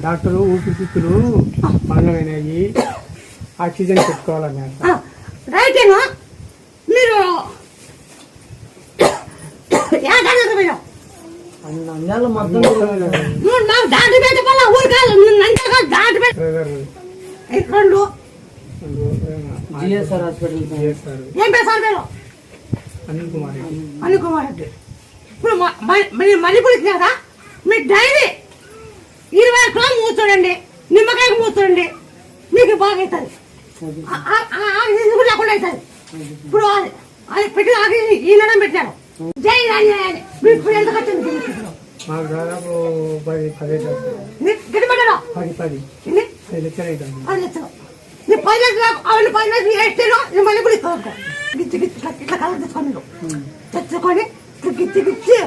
Doctor ఊపిరితిత్తులు పనులైనాయి, oxygen పెట్టుకోవాలన్నారు. రైతేనా మీరు అనిల్ కుమార్ రెడ్డి ఇప్పుడు మణిపూర్ కదా మీరు డైలీ 20 కిలోలు మూర్చోడండి, నిమ్మకాయకు మూర్చోండి, మీకు బాగా అవుతుంది, లేకుండా అవుతుంది. ఇప్పుడు అది పెట్టి ఈయన పెట్టారు. జై రాజాని ఇప్పుడు ఎంత ఖర్చు మాకు దాదాపు 10 గిట్టబడ్డారు 10 లక్షలు అవుతుంది. 10 లక్షలు నీ 10 లక్షలు అవును 10 లక్షలు వేస్తేనో నేను మళ్ళీ కూడా ఇట్లా కలర్ తెచ్చుకోండి, తెచ్చుకొని గిచ్చి